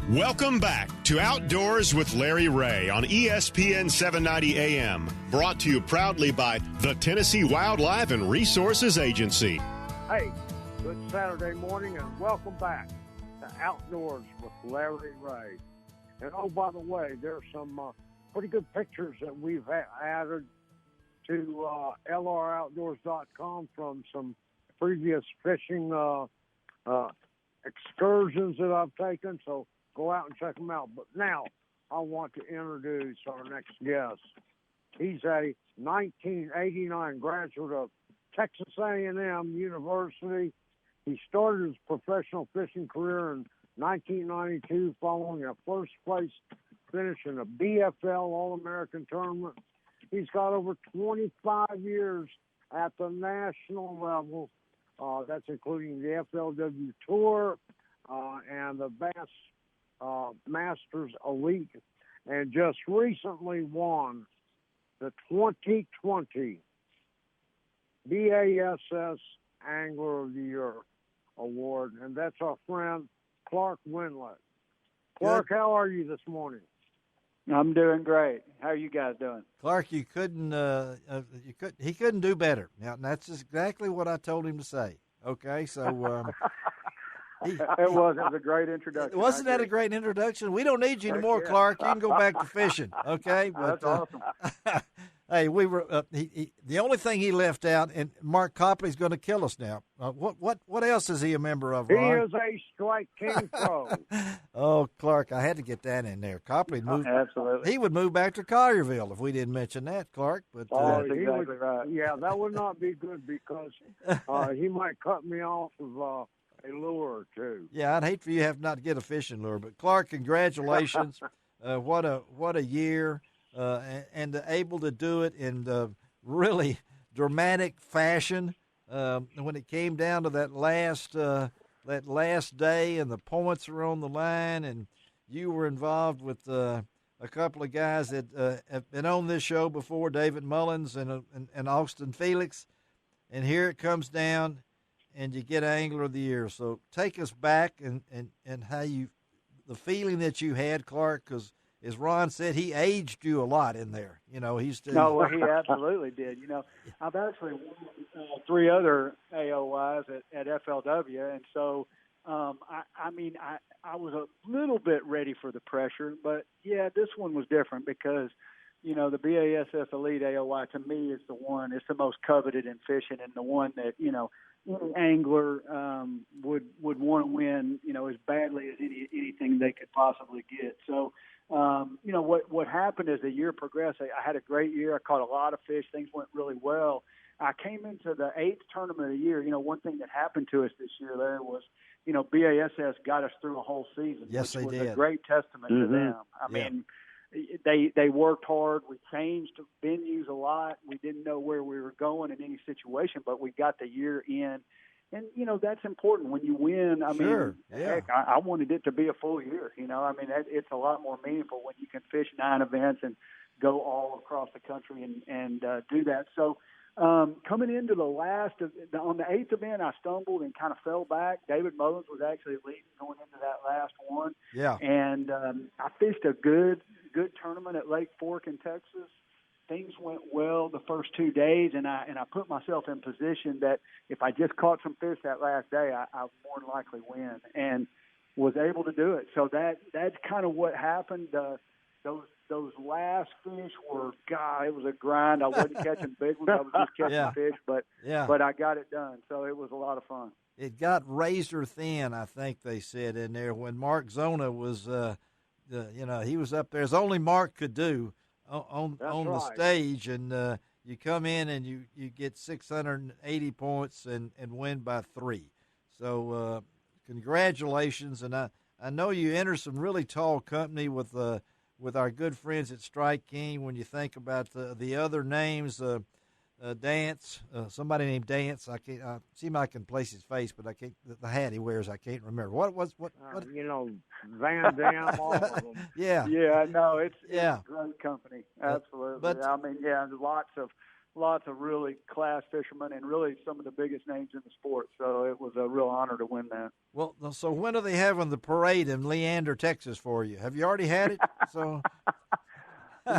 Welcome back to Outdoors with Larry Ray on ESPN 790 AM, brought to you proudly by the Tennessee Wildlife and Resources Agency. Hey, good Saturday morning and welcome back to Outdoors with Larry Ray. And oh, by the way, there's some pretty good pictures that we've added to lroutdoors.com from some previous fishing excursions that I've taken, so go out and check them out. But now I want to introduce our next guest. He's a 1989 graduate of Texas A&M University. He started his professional fishing career in 1992 following a first-place finish in a BFL All-American tournament. He's got over 25 years at the national level. That's including the FLW Tour and the Bass Masters Elite, and just recently won the 2020 BASS Angler of the Year award, and that's our friend Clark Wendlandt. Clark, how are you this morning? I'm doing great. How are you guys doing? Clark, he couldn't do better. Now, that's exactly what I told him to say. Okay, so it was a great introduction. Wasn't that a great introduction? We don't need you anymore, Clark. You can go back to fishing. Okay, but, that's awesome. Hey, we were the only thing he left out, and Mark Copley's going to kill us now. What else is he a member of, Ron? He is a Strike King Pro. Oh, Clark, I had to get that in there. Copley moved. Absolutely. He would move back to Collierville if we didn't mention that, Clark. But that's exactly right. Yeah, that would not be good because he might cut me off of a lure or two. Yeah, I'd hate for you to have not to get a fishing lure. But Clark, congratulations! What a year. And able to do it in really dramatic fashion. When it came down to that last day, and the points were on the line, and you were involved with a couple of guys that have been on this show before, David Mullins and Austin Felix, and here it comes down, and you get Angler of the Year. So take us back and how the feeling that you had, Clark, because as Ron said, he aged you a lot in there. You know, he's still. No, well, he absolutely did. You know, I've actually won 3 other AOYs at FLW, and so I was a little bit ready for the pressure, but yeah, this one was different because, you know, the BASS Elite AOY to me is the one. It's the most coveted in fishing, and the one that, you know, any angler would want to win, you know, as badly as anything they could possibly get. So. You know, what happened as the year progressed, I had a great year. I caught a lot of fish. Things went really well. I came into the 8th tournament of the year. You know, one thing that happened to us this year there was, you know, BASS got us through a whole season. Yes, which they was did. A great testament to them. I mean, they worked hard. We changed venues a lot. We didn't know where we were going in any situation, but we got the year in. And, you know, that's important when you win. I mean, heck, I wanted it to be a full year. You know, I mean, it's a lot more meaningful when you can fish 9 events and go all across the country and do that. So coming into the on the 8th event, I stumbled and kind of fell back. David Mullins was actually leading going into that last one. Yeah. And I fished a good tournament at Lake Fork in Texas. Things went well the first 2 days, and I put myself in position that if I just caught some fish that last day, I would more than likely win, and was able to do it. So that's kind of what happened. Those last fish were, God, it was a grind. I wasn't catching big ones. I was just catching fish, but I got it done. So it was a lot of fun. It got razor thin, I think they said in there, when Mark Zona was, you know, he was up there as only Mark could do. On the stage, and you come in and you get 680 points and win by 3. So congratulations, and I know you enter some really tall company with our good friends at Strike King. When you think about the other names, Dance, somebody named Dance. I can't. Seem like I can place his face, but I can't. The hat he wears, I can't remember. What? You know, Van Dam, all of them. Yeah. Yeah. No, it's a great company. Absolutely. But I mean, yeah, lots of lots of really class fishermen and really some of the biggest names in the sport. So it was a real honor to win that. Well, so when are they having the parade in Leander, Texas for you? Have you already had it? So.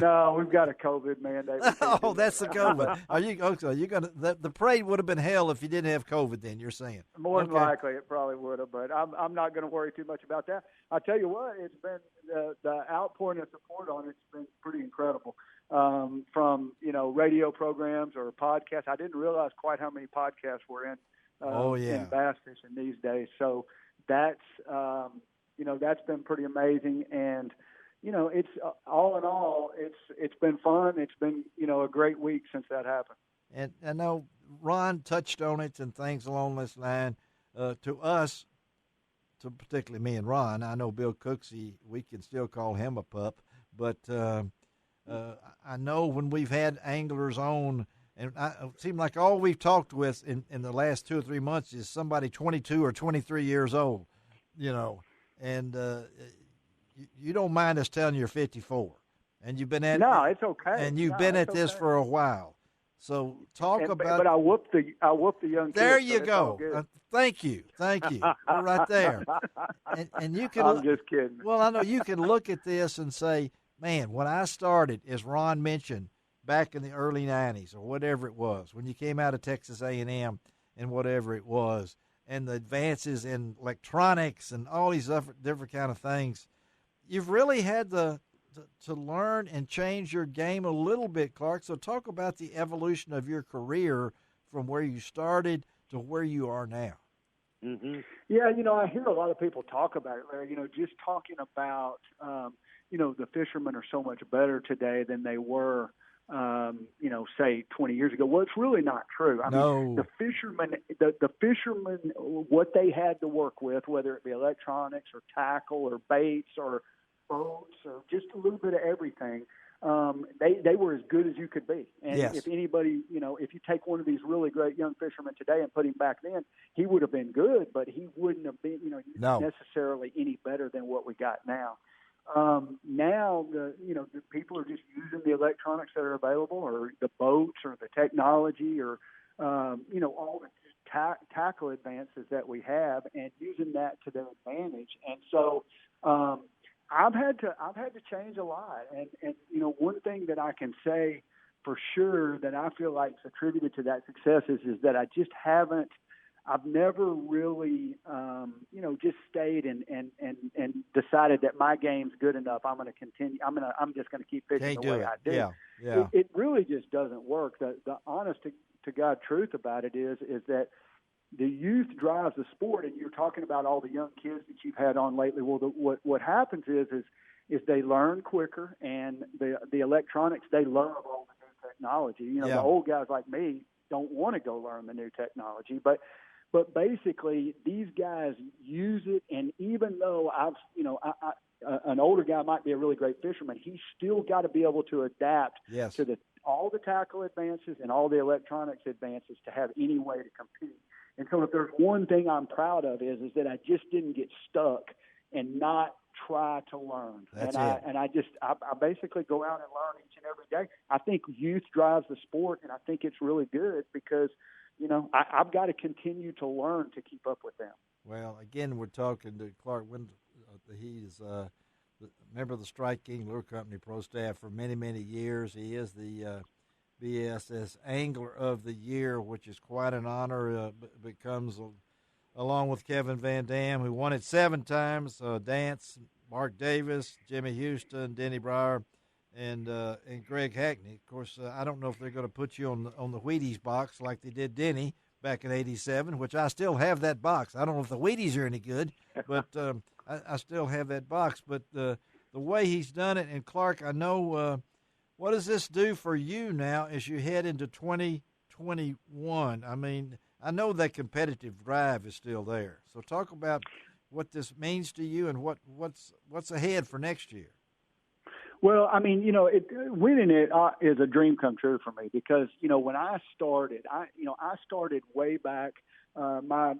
No, we've got a COVID mandate. Oh, that's the COVID. Are you okay? You gonna the parade would have been hell if you didn't have COVID. Then you're saying more than likely it probably would have, but I'm not going to worry too much about that. I tell you what, it's been the outpouring of support on it's been pretty incredible. From radio programs or podcasts. I didn't realize quite how many podcasts were in in bass fishing these days. So that's that's been pretty amazing. And it's all in all, it's been fun. It's been a great week since that happened. And I know Ron touched on it and things along this line. To us, to particularly me and Ron, I know Bill Cooksey, we can still call him a pup, but I know when we've had anglers on, and it seems like all we've talked with in the last 2 or 3 months is somebody 22 or 23 years old, and you don't mind us telling you're 54, and you've been at it's okay, and you've been at this for a while. So but I whooped the young kids. There you go. Thank you. You're right there. And you can. I'm just kidding. Well, I know you can look at this and say, man, when I started, as Ron mentioned, back in the early 90s or whatever it was, when you came out of Texas A&M and whatever it was, and the advances in electronics and all these different kind of things, you've really had to learn and change your game a little bit, Clark. So talk about the evolution of your career from where you started to where you are now. Mm-hmm. Yeah, I hear a lot of people talk about it, Larry, just talking about, the fishermen are so much better today than they were, say 20 years ago. Well, it's really not true. I mean, the fishermen, what they had to work with, whether it be electronics or tackle or baits or boats or just a little bit of everything, they were as good as you could be. And if anybody, if you take one of these really great young fishermen today and put him back then, he would have been good, but he wouldn't have been, necessarily any better than what we got now. Now the people are just using the electronics that are available, or the boats, or the technology, or all the tackle advances that we have, and using that to their advantage. And so I've had to change a lot. And one thing that I can say for sure that I feel like is attributed to that success is that I've never really, just stayed and decided that my game's good enough. I'm going to continue. I'm just going to keep fishing the way I do. Yeah. It really just doesn't work. The honest to God truth about it is that the youth drives the sport, and you're talking about all the young kids that you've had on lately. Well, what happens is they learn quicker, and the electronics, they love all the new technology. The old guys like me don't want to go learn the new technology, but basically these guys use it, and even though an older guy might be a really great fisherman, he's still got to be able to adapt to all the tackle advances and all the electronics advances to have any way to compete. And so if there's one thing I'm proud of is that I just didn't get stuck and not try to learn. I basically go out and learn each and every day. I think youth drives the sport, and I think it's really good because, I've got to continue to learn to keep up with them. Well, again, we're talking to Clark Wendlandt. He's the member of the Strike King Lure Company Pro Staff for many, many years. He is the BSS Angler of the Year, which is quite an honor. Becomes, along with Kevin Van Dam, who won it 7 times, Dance, Mark Davis, Jimmy Houston, Denny Breyer, and Greg Hackney. Of course, I don't know if they're going to put you on the Wheaties box like they did Denny back in '87, which I still have that box. I don't know if the Wheaties are any good, but I still have that box. But the way he's done it, and Clark, I know. What does this do for you now as you head into 2021? I mean, I know that competitive drive is still there. So talk about what this means to you and what's ahead for next year. Well, I mean, winning it is a dream come true for me because, when I started, I started way back. My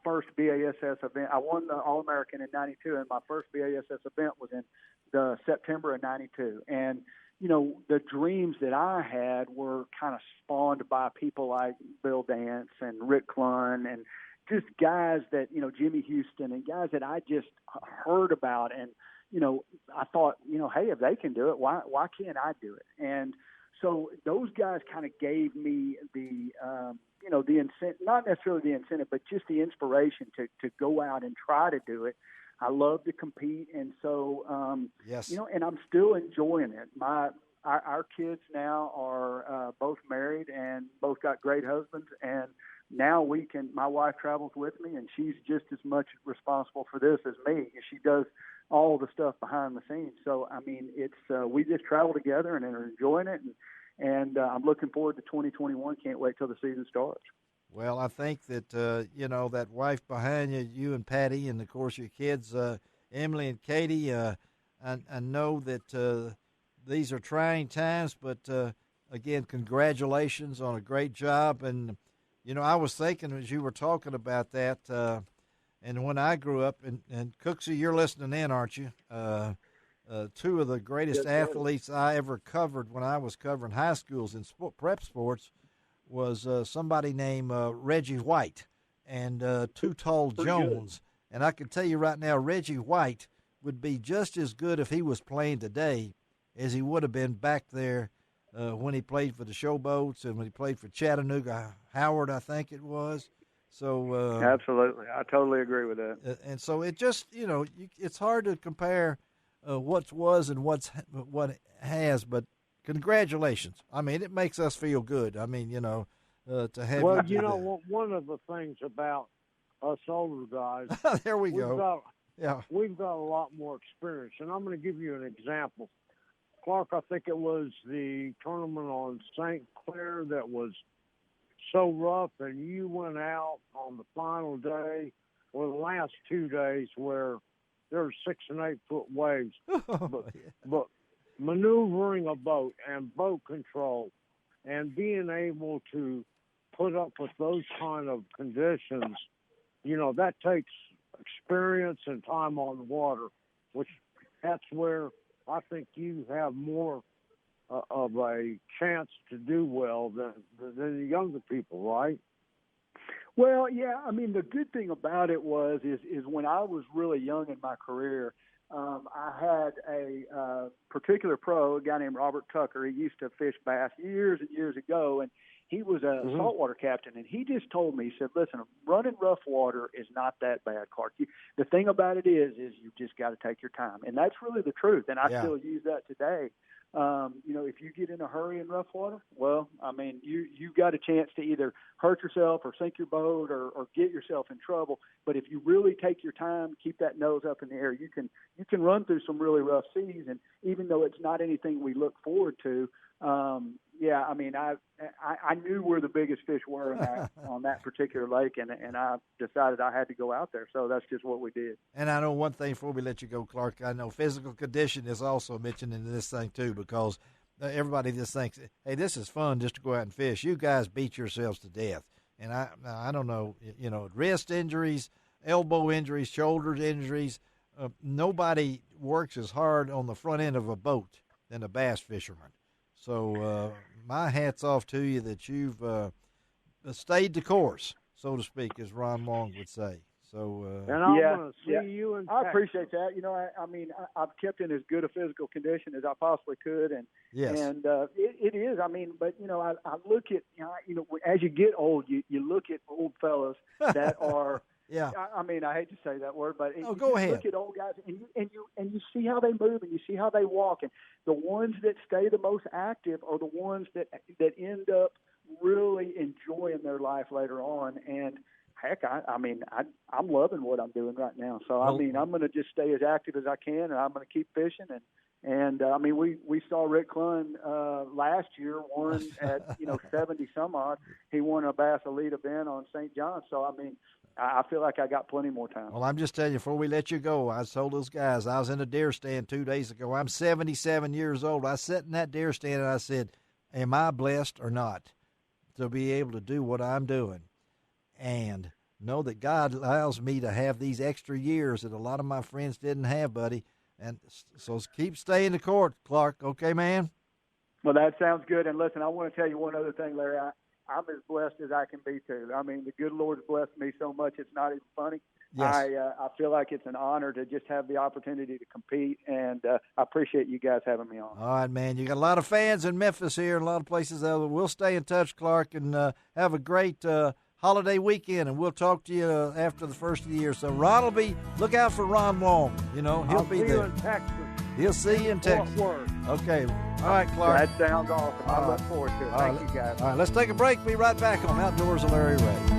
first BASS event, I won the All-American in '92, and my first BASS event was in the September of '92. And the dreams that I had were kind of spawned by people like Bill Dance and Rick Clunn and just guys that, Jimmy Houston and guys that I just heard about. And, I thought, hey, if they can do it, why can't I do it? And so those guys kind of gave me the incentive, not necessarily the incentive, but just the inspiration to go out and try to do it. I love to compete. And so, yes. And I'm still enjoying it. Our kids now are both married and both got great husbands. And now my wife travels with me, and she's just as much responsible for this as me. She does all the stuff behind the scenes. So, I mean, it's we just travel together and are enjoying it. And I'm looking forward to 2021. Can't wait till the season starts. Well, I think that, that wife behind you, you and Patty, and, of course, your kids, Emily and Katie, I know that these are trying times, but, again, congratulations on a great job. And, I was thinking as you were talking about that, and when I grew up, and Cooksey, you're listening in, aren't you? Two of the greatest athletes I ever covered when I was covering high schools in prep sports was somebody named Reggie White and Too Tall Jones. And I can tell you right now, Reggie White would be just as good if he was playing today as he would have been back there when he played for the Showboats and when he played for Chattanooga Howard, I think it was. So absolutely, I totally agree with that. And so it just, it's hard to compare what was and what has, but congratulations. I mean, it makes us feel good. I mean, to have. Well, one of the things about us older guys. There we go. We've got a lot more experience, and I'm going to give you an example. Clark, I think it was the tournament on St. Clair that was so rough, and you went out on the final day or the last 2 days where there were 6 and 8 foot waves. But maneuvering a boat and boat control and being able to put up with those kind of conditions, that takes experience and time on the water, which that's where I think you have more of a chance to do well than the younger people, right? Well, yeah. I mean, the good thing about it is when I was really young in my career, I had a particular pro, a guy named Robert Tucker. He used to fish bass years and years ago, and he was a saltwater captain. And he just told me, he said, "Listen, running rough water is not that bad, Clark. The thing about it is you just got to take your time." And that's really the truth. And I still use that today. If you get in a hurry in rough water, well, I mean, you got a chance to either hurt yourself or sink your boat or get yourself in trouble. But if you really take your time, keep that nose up in the air, you can run through some really rough seas. And even though it's not anything we look forward to, I mean, I knew where the biggest fish were on that particular lake, and I decided I had to go out there. So that's just what we did. And I know one thing before we let you go, Clark. I know physical condition is also mentioned in this thing too, because everybody just thinks, hey, this is fun just to go out and fish. You guys beat yourselves to death. And I don't know, wrist injuries, elbow injuries, shoulder injuries. Nobody works as hard on the front end of a boat than a bass fisherman. So my hat's off to you that you've stayed the course, so to speak, as Ron Wong would say. So and I'm going to see you in Texas. I appreciate that. I mean, I've kept in as good a physical condition as I possibly could, and it is. I mean, but I look at as you get old, you look at old fellas that are. Yeah. I mean, I hate to say that word, but go ahead. Look at old guys, and you see how they move, and you see how they walk, and the ones that stay the most active are the ones that end up really enjoying their life later on. And heck, I'm loving what I'm doing right now. So I mean, I'm going to just stay as active as I can, and I'm going to keep fishing. And I mean, we saw Rick Clunn last year won at 70 some odd. He won a Bass Elite event on St. John's. So I mean, I feel like I got plenty more time. Well, I'm just telling you, before we let you go, I told those guys, I was in a deer stand 2 days ago. I'm 77 years old. I sat in that deer stand and I said, am I blessed or not to be able to do what I'm doing? And know that God allows me to have these extra years that a lot of my friends didn't have, buddy. And so keep staying the court, Clark. Okay, man? Well, that sounds good. And listen, I want to tell you one other thing, Larry. I'm as blessed as I can be, too. I mean, the good Lord's blessed me so much it's not even funny. Yes. I feel like it's an honor to just have the opportunity to compete, and I appreciate you guys having me on. All right, man. You got a lot of fans in Memphis here and a lot of places. We'll stay in touch, Clark, and have a great holiday weekend, and we'll talk to you after the first of the year. So Ron will look out for Ron Wong. You know, he'll be there. In Texas. He'll see you in Texas. Okay. All right, Clark. That sounds awesome. I look forward to it. Thank you, guys. All right, let's take a break. Be right back on Outdoors with Larry Ray.